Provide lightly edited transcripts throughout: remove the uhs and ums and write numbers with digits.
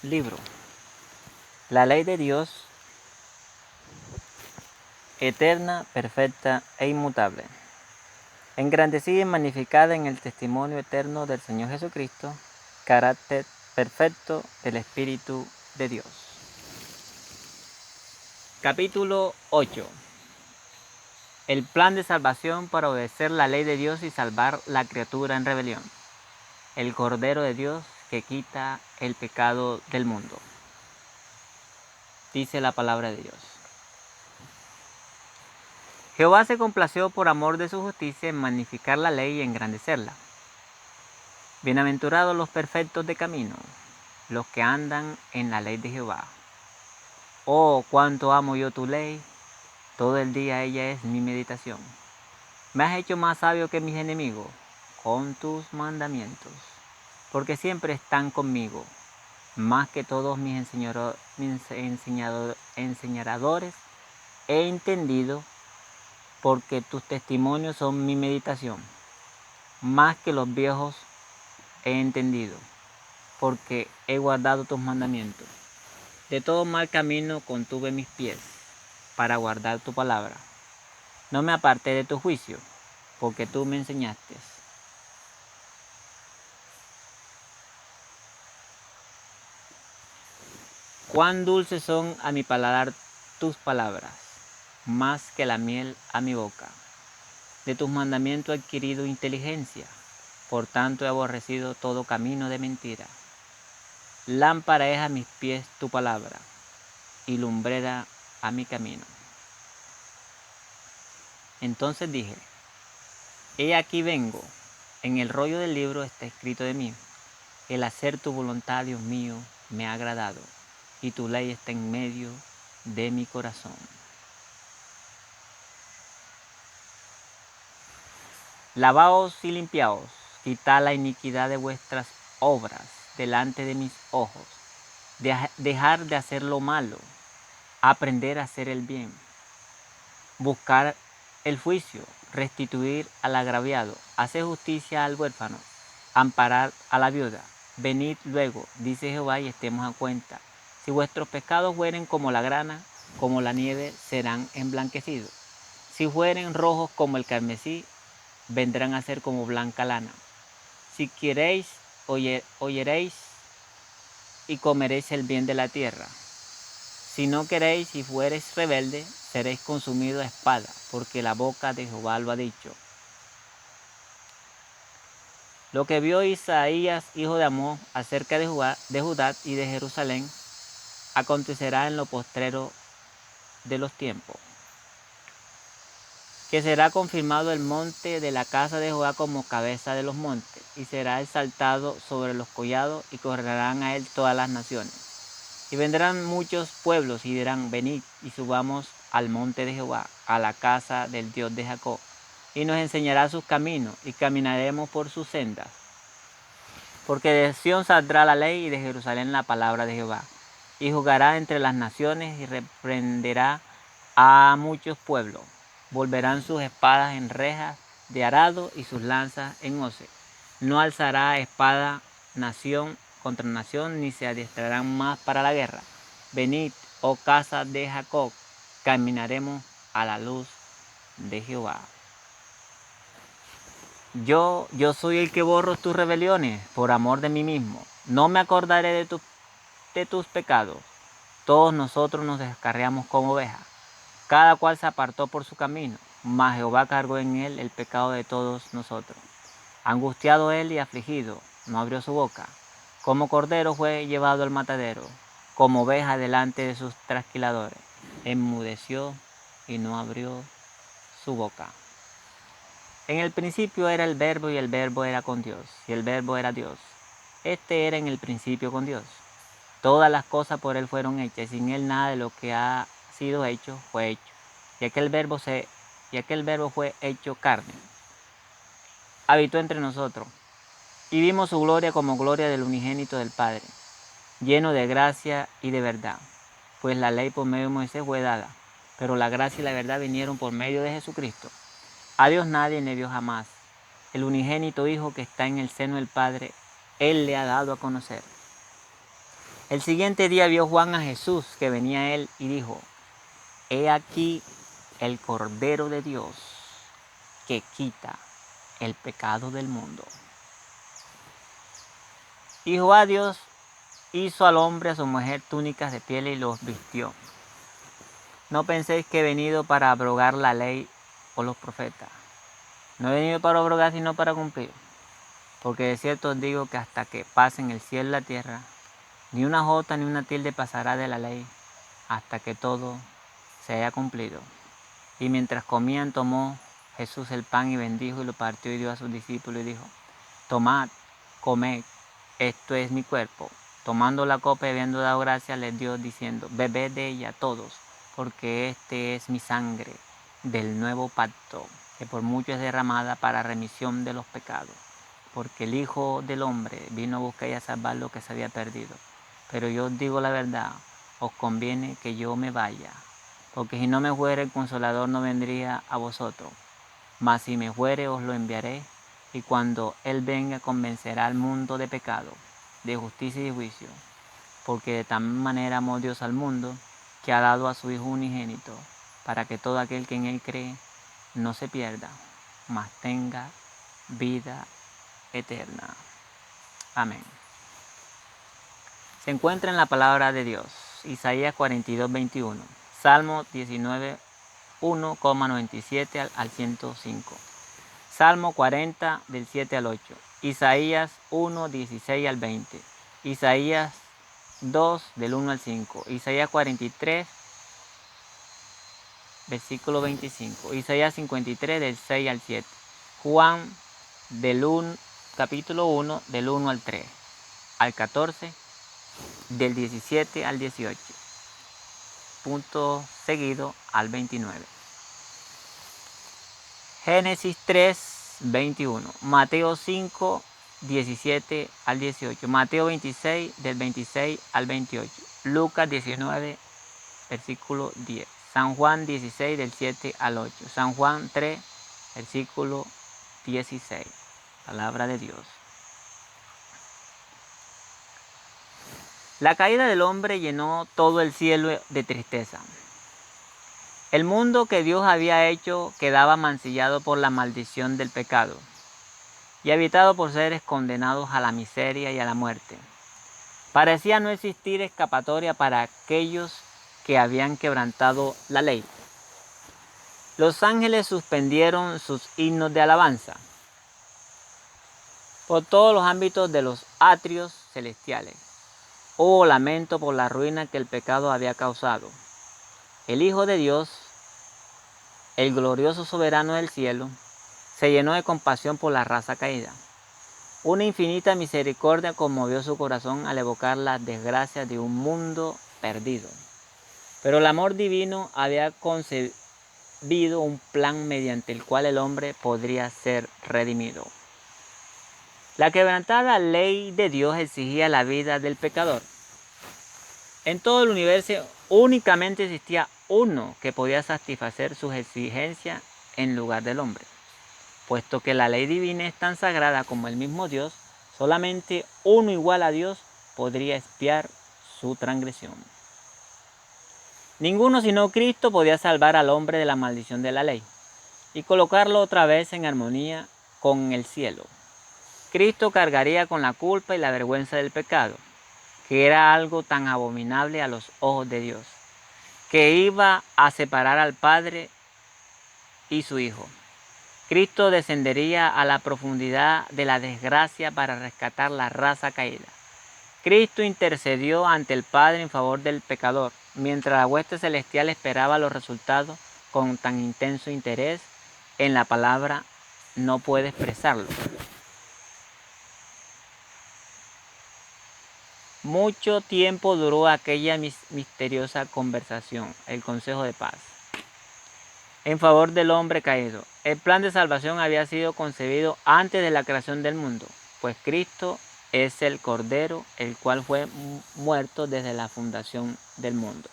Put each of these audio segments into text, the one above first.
libro. La ley de Dios, eterna, perfecta e inmutable, engrandecida y magnificada en el testimonio eterno del Señor Jesucristo, carácter perfecto del Espíritu de Dios. Capítulo 8. El plan de salvación para obedecer la ley de Dios y salvar la criatura en rebelión. El Cordero de Dios que quita el pecado del mundo. Dice la palabra de Dios. Jehová se complació por amor de su justicia en magnificar la ley y engrandecerla. Bienaventurados los perfectos de camino, los que andan en la ley de Jehová. Oh, cuánto amo yo tu ley, todo el día ella es mi meditación. Me has hecho más sabio que mis enemigos con tus mandamientos, porque siempre están conmigo, más que todos mis enseñadores he entendido, porque tus testimonios son mi meditación, más que los viejos he entendido, porque he guardado tus mandamientos. De todo mal camino contuve mis pies, para guardar tu palabra. No me aparté de tu juicio, porque tú me enseñaste. Cuán dulces son a mi paladar tus palabras, más que la miel a mi boca. De tus mandamientos he adquirido inteligencia, por tanto he aborrecido todo camino de mentira. Lámpara es a mis pies tu palabra, y lumbrera a mi camino. Entonces dije, he aquí vengo, en el rollo del libro está escrito de mí, el hacer tu voluntad, Dios mío, me ha agradado, y tu ley está en medio de mi corazón. Lavaos y limpiaos, quitad la iniquidad de vuestras obras delante de mis ojos, dejar de hacer lo malo, aprender a hacer el bien, buscar el juicio, restituir al agraviado, hacer justicia al huérfano, amparar a la viuda. Venid luego, dice Jehová, y estemos a cuenta. Si vuestros pecados fueren como la grana, como la nieve, serán emblanquecidos. Si fueren rojos como el carmesí, vendrán a ser como blanca lana. Si queréis, oyeréis y comeréis el bien de la tierra. Si no queréis y fuereis rebelde, seréis consumidos a espada, porque la boca de Jehová lo ha dicho. Lo que vio Isaías, hijo de Amós, acerca de Judá y de Jerusalén, acontecerá en lo postrero de los tiempos, que será confirmado el monte de la casa de Jehová como cabeza de los montes, y será exaltado sobre los collados, y correrán a él todas las naciones. Y vendrán muchos pueblos y dirán, venid y subamos al monte de Jehová, a la casa del Dios de Jacob, y nos enseñará sus caminos, y caminaremos por sus sendas. Porque de Sión saldrá la ley, y de Jerusalén la palabra de Jehová. Y juzgará entre las naciones, y reprenderá a muchos pueblos. Volverán sus espadas en rejas de arado, y sus lanzas en hoces. No alzará espada nación contra nación, ni se adiestrarán más para la guerra. Venid, oh casa de Jacob, caminaremos a la luz de Jehová. Yo soy el que borro tus rebeliones por amor de mí mismo. No me acordaré de tus pecados. Todos nosotros nos descarriamos como ovejas. Cada cual se apartó por su camino, mas Jehová cargó en él el pecado de todos nosotros. Angustiado él y afligido, no abrió su boca. Como cordero fue llevado al matadero, como oveja delante de sus trasquiladores. Enmudeció y no abrió su boca. En el principio era el Verbo, y el Verbo era con Dios, y el Verbo era Dios. Este era en el principio con Dios. Todas las cosas por él fueron hechas, y sin él nada de lo que ha sido hecho fue hecho. Y aquel Verbo fue hecho carne. Habitó entre nosotros, y vimos su gloria como gloria del unigénito del Padre, lleno de gracia y de verdad. Pues la ley por medio de Moisés fue dada, pero la gracia y la verdad vinieron por medio de Jesucristo. A Dios nadie le vio jamás. El unigénito Hijo que está en el seno del Padre, Él le ha dado a conocer. El siguiente día vio Juan a Jesús que venía a él y dijo: He aquí el Cordero de Dios que quita el pecado del mundo. Y Jehová Dios hizo al hombre y a su mujer túnicas de piel y los vistió. No penséis que he venido para abrogar la ley o los profetas. No he venido para abrogar, sino para cumplir. Porque de cierto os digo que hasta que pasen el cielo y la tierra, ni una jota ni una tilde pasará de la ley, hasta que todo se haya cumplido. Y mientras comían, tomó Jesús el pan y bendijo y lo partió y dio a sus discípulos y dijo: Tomad, comed, esto es mi cuerpo. Tomando la copa y habiendo dado gracias, les dio diciendo: Bebed de ella todos, porque este es mi sangre del nuevo pacto, que por mucho es derramada para remisión de los pecados. Porque el Hijo del Hombre vino a buscar y a salvar lo que se había perdido. Pero yo os digo la verdad, os conviene que yo me vaya, porque si no me fuere, el Consolador no vendría a vosotros. Mas si me fuere, os lo enviaré, y cuando Él venga, convencerá al mundo de pecado, de justicia y de juicio. Porque de tal manera amó Dios al mundo, que ha dado a su Hijo unigénito, para que todo aquel que en Él cree no se pierda, mas tenga vida eterna. Amén. Se encuentra en la palabra de Dios, Isaías 42, 21, Salmo 19, 1,97 al 105, Salmo 40 del 7 al 8, Isaías 1, 16 al 20, Isaías 2 del 1 al 5, Isaías 43, versículo 25, Isaías 53 del 6 al 7, Juan capítulo 1 del 1 al 3, al 14, del 17 al 18, punto seguido al 29. Génesis 3, 21, Mateo 5, 17 al 18, Mateo 26, del 26 al 28, Lucas 19, versículo 10, San Juan 16, del 7 al 8, San Juan 3, versículo 16. Palabra de Dios. La caída del hombre llenó todo el cielo de tristeza. El mundo que Dios había hecho quedaba mancillado por la maldición del pecado y habitado por seres condenados a la miseria y a la muerte. Parecía no existir escapatoria para aquellos que habían quebrantado la ley. Los ángeles suspendieron sus himnos de alabanza por todos los ámbitos de los atrios celestiales. Hubo lamento por la ruina que el pecado había causado. El Hijo de Dios, el glorioso soberano del cielo, se llenó de compasión por la raza caída. Una infinita misericordia conmovió su corazón al evocar las desgracias de un mundo perdido. Pero el amor divino había concebido un plan mediante el cual el hombre podría ser redimido. La quebrantada ley de Dios exigía la vida del pecador. En todo el universo únicamente existía uno que podía satisfacer sus exigencias en lugar del hombre. Puesto que la ley divina es tan sagrada como el mismo Dios, solamente uno igual a Dios podría expiar su transgresión. Ninguno sino Cristo podía salvar al hombre de la maldición de la ley y colocarlo otra vez en armonía con el cielo. Cristo cargaría con la culpa y la vergüenza del pecado, que era algo tan abominable a los ojos de Dios, que iba a separar al Padre y su Hijo. Cristo descendería a la profundidad de la desgracia para rescatar la raza caída. Cristo intercedió ante el Padre en favor del pecador, mientras la hueste celestial esperaba los resultados con tan intenso interés. En la palabra no puede expresarlo. Mucho tiempo duró aquella misteriosa conversación, el consejo de paz, en favor del hombre caído. El plan de salvación había sido concebido antes de la creación del mundo, pues Cristo es el Cordero, el cual fue muerto desde la fundación del mundo.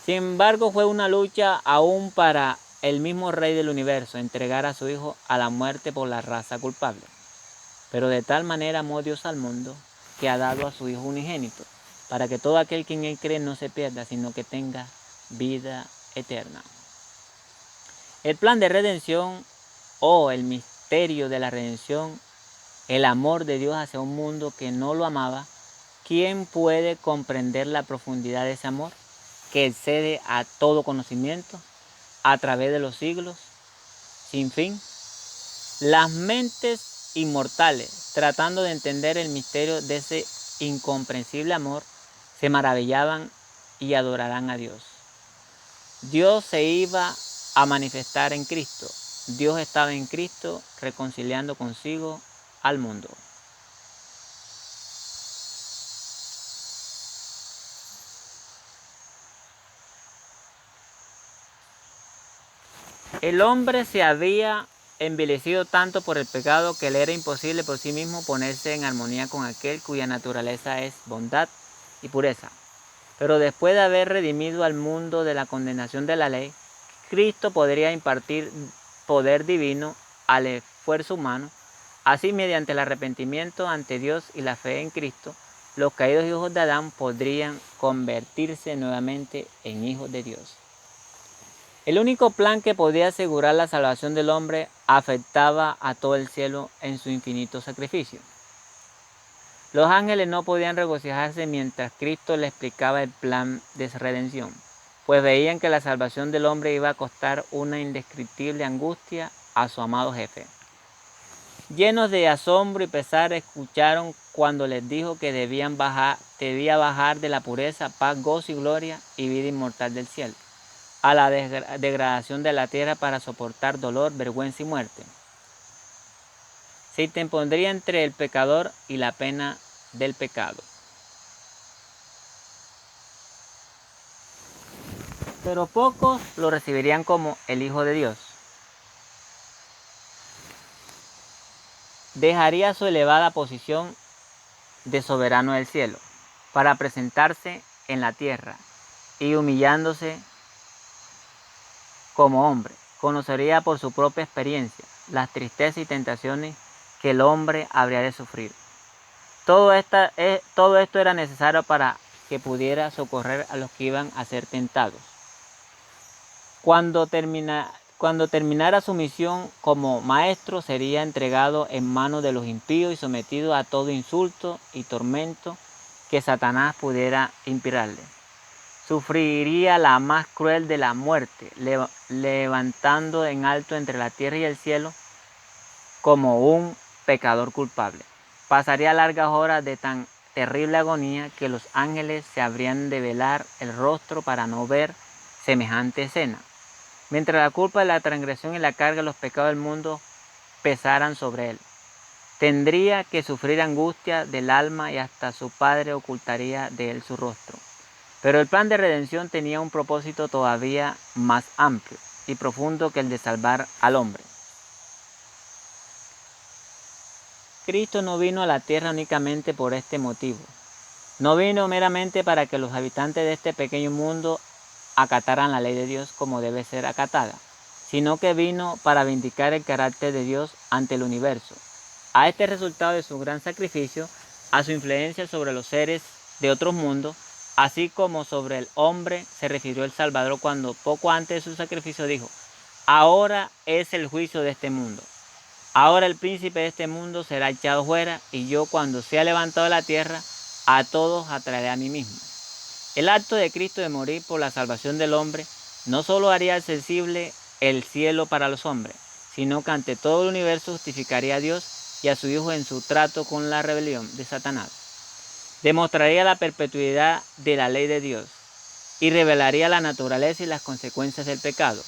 Sin embargo, fue una lucha aún para el mismo Rey del universo entregar a su Hijo a la muerte por la raza culpable. Pero de tal manera amó Dios al mundo, que ha dado a su Hijo unigénito, para que todo aquel que en Él cree no se pierda, sino que tenga vida eterna. El plan de redención o el misterio de la redención, el amor de Dios hacia un mundo que no lo amaba. ¿Quién puede comprender la profundidad de ese amor que excede a todo conocimiento a través de los siglos sin fin? Las mentes inmortales, tratando de entender el misterio de ese incomprensible amor, se maravillaban y adorarán a Dios. Dios se iba a manifestar en Cristo. Dios estaba en Cristo reconciliando consigo al mundo. El hombre se había envilecido tanto por el pecado que le era imposible por sí mismo ponerse en armonía con aquel cuya naturaleza es bondad y pureza. Pero después de haber redimido al mundo de la condenación de la ley, Cristo podría impartir poder divino al esfuerzo humano. Así, mediante el arrepentimiento ante Dios y la fe en Cristo, los caídos hijos de Adán podrían convertirse nuevamente en hijos de Dios. El único plan que podía asegurar la salvación del hombre afectaba a todo el cielo en su infinito sacrificio. Los ángeles no podían regocijarse mientras Cristo les explicaba el plan de redención, pues veían que la salvación del hombre iba a costar una indescriptible angustia a su amado jefe. Llenos de asombro y pesar, escucharon cuando les dijo que debía bajar de la pureza, paz, gozo y gloria y vida inmortal del cielo a la degradación de la tierra para soportar dolor, vergüenza y muerte. Se interpondría entre el pecador y la pena del pecado. Pero pocos lo recibirían como el Hijo de Dios. Dejaría su elevada posición de soberano del cielo para presentarse en la tierra y humillándose como hombre, conocería por su propia experiencia las tristezas y tentaciones que el hombre habría de sufrir. Todo esto era necesario para que pudiera socorrer a los que iban a ser tentados. Cuando terminara su misión como maestro, sería entregado en manos de los impíos y sometido a todo insulto y tormento que Satanás pudiera inspirarle. Sufriría la más cruel de la muerte, levantando en alto entre la tierra y el cielo como un pecador culpable. Pasaría largas horas de tan terrible agonía que los ángeles se habrían de velar el rostro para no ver semejante escena. Mientras la culpa de la transgresión y la carga de los pecados del mundo pesaran sobre él, tendría que sufrir angustia del alma y hasta su padre ocultaría de él su rostro. Pero el plan de redención tenía un propósito todavía más amplio y profundo que el de salvar al hombre. Cristo no vino a la tierra únicamente por este motivo. No vino meramente para que los habitantes de este pequeño mundo acataran la ley de Dios como debe ser acatada, sino que vino para vindicar el carácter de Dios ante el universo. A este resultado de su gran sacrificio, a su influencia sobre los seres de otros mundos, así como sobre el hombre, se refirió el Salvador cuando poco antes de su sacrificio dijo: ahora es el juicio de este mundo. Ahora el príncipe de este mundo será echado fuera, y yo, cuando sea levantado de la tierra, a todos atraeré a mí mismo. El acto de Cristo de morir por la salvación del hombre no solo haría accesible el cielo para los hombres, sino que ante todo el universo justificaría a Dios y a su Hijo en su trato con la rebelión de Satanás. Demostraría la perpetuidad de la ley de Dios y revelaría la naturaleza y las consecuencias del pecado.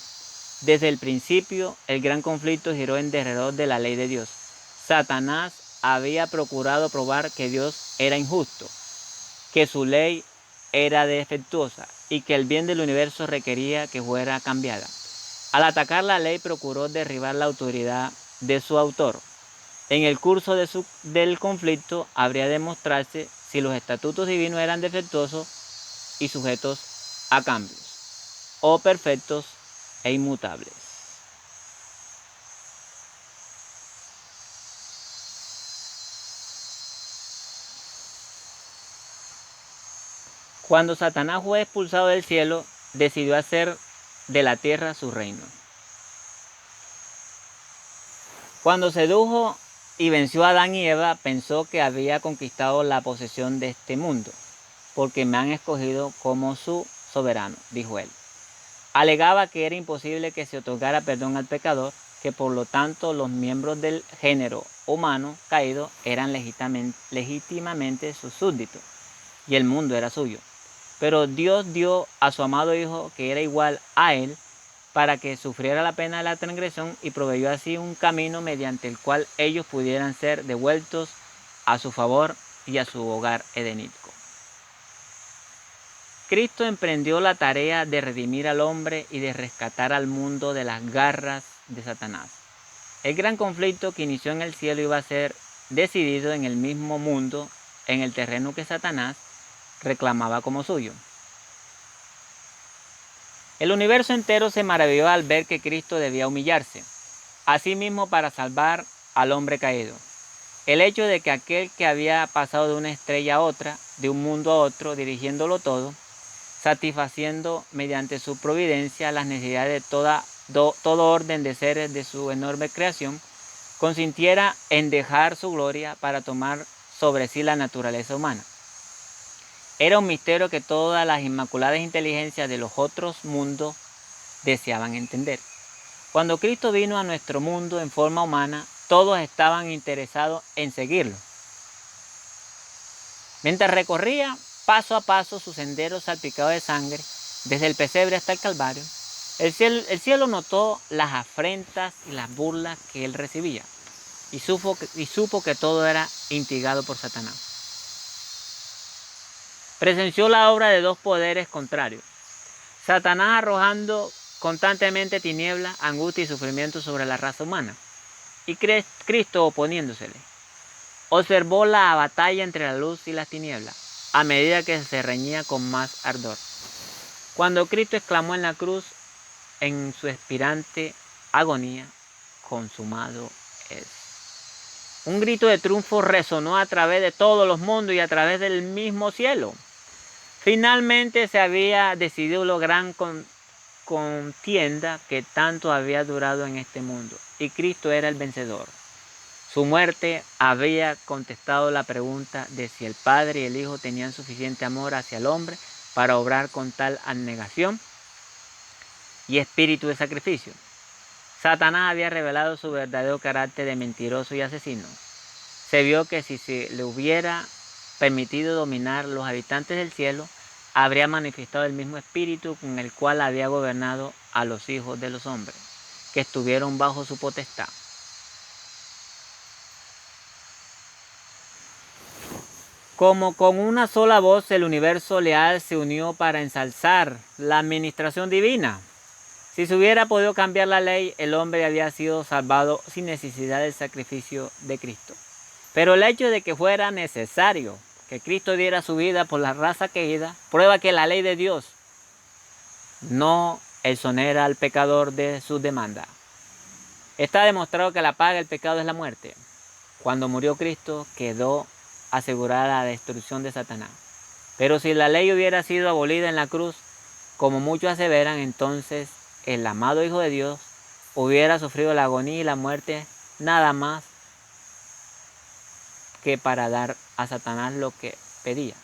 Desde el principio, el gran conflicto giró en derredor de la ley de Dios. Satanás había procurado probar que Dios era injusto, que su ley era defectuosa y que el bien del universo requería que fuera cambiada. Al atacar la ley, procuró derribar la autoridad de su autor. En el curso del conflicto habría de demostrarse si los estatutos divinos eran defectuosos y sujetos a cambios, o perfectos e inmutables. Cuando Satanás fue expulsado del cielo, decidió hacer de la tierra su reino. Cuando sedujo y venció a Adán y Eva, pensó que había conquistado la posesión de este mundo, porque me han escogido como su soberano, dijo él. Alegaba que era imposible que se otorgara perdón al pecador, que por lo tanto los miembros del género humano caído eran legítimamente sus súbditos, y el mundo era suyo. Pero Dios dio a su amado Hijo, que era igual a él, para que sufriera la pena de la transgresión y proveyó así un camino mediante el cual ellos pudieran ser devueltos a su favor y a su hogar edénico. Cristo emprendió la tarea de redimir al hombre y de rescatar al mundo de las garras de Satanás. El gran conflicto que inició en el cielo iba a ser decidido en el mismo mundo, en el terreno que Satanás reclamaba como suyo. El universo entero se maravilló al ver que Cristo debía humillarse, asimismo para salvar al hombre caído. El hecho de que aquel que había pasado de una estrella a otra, de un mundo a otro, dirigiéndolo todo, satisfaciendo mediante su providencia las necesidades de todo orden de seres de su enorme creación, consintiera en dejar su gloria para tomar sobre sí la naturaleza humana. Era un misterio que todas las inmaculadas inteligencias de los otros mundos deseaban entender. Cuando Cristo vino a nuestro mundo en forma humana, todos estaban interesados en seguirlo. Mientras recorría paso a paso su sendero salpicado de sangre, desde el pesebre hasta el Calvario, el cielo notó las afrentas y las burlas que él recibía y supo que todo era instigado por Satanás. Presenció la obra de dos poderes contrarios. Satanás arrojando constantemente tinieblas, angustia y sufrimiento sobre la raza humana, y Cristo oponiéndosele. Observó la batalla entre la luz y las tinieblas, a medida que se reñía con más ardor. Cuando Cristo exclamó en la cruz, en su expirante agonía, consumado es. Un grito de triunfo resonó a través de todos los mundos y a través del mismo cielo. Finalmente se había decidido la gran contienda que tanto había durado en este mundo, y Cristo era el vencedor. Su muerte había contestado la pregunta de si el Padre y el Hijo tenían suficiente amor hacia el hombre para obrar con tal abnegación y espíritu de sacrificio. Satanás había revelado su verdadero carácter de mentiroso y asesino. Se vio que si se le hubiera permitido dominar los habitantes del cielo, habría manifestado el mismo espíritu con el cual había gobernado a los hijos de los hombres, que estuvieron bajo su potestad. Como con una sola voz el universo leal se unió para ensalzar la administración divina. Si se hubiera podido cambiar la ley, el hombre había sido salvado sin necesidad del sacrificio de Cristo. Pero el hecho de que fuera necesario que Cristo diera su vida por la raza caída, prueba que la ley de Dios no exonera al pecador de sus demandas. Está demostrado que la paga del pecado es la muerte. Cuando murió Cristo, quedó asegurada la destrucción de Satanás. Pero si la ley hubiera sido abolida en la cruz, como muchos aseveran, entonces el amado Hijo de Dios hubiera sufrido la agonía y la muerte nada más que para dar a Satanás lo que pedía.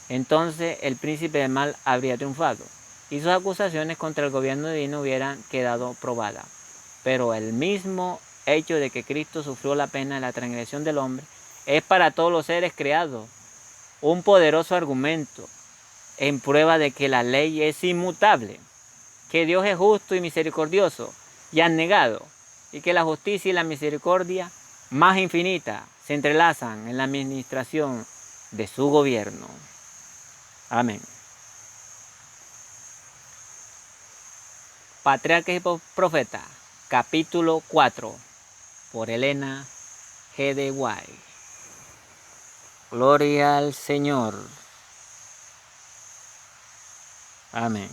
Entonces el príncipe del mal habría triunfado y sus acusaciones contra el gobierno divino hubieran quedado probadas. Pero el mismo hecho de que Cristo sufrió la pena de la transgresión del hombre es para todos los seres creados un poderoso argumento en prueba de que la ley es inmutable, que Dios es justo y misericordioso y abnegado, y que la justicia y la misericordia más infinita se entrelazan en la administración de su gobierno. Amén. Patriarcas y Profetas, capítulo 4, por Elena G. de White. Gloria al Señor. Amén.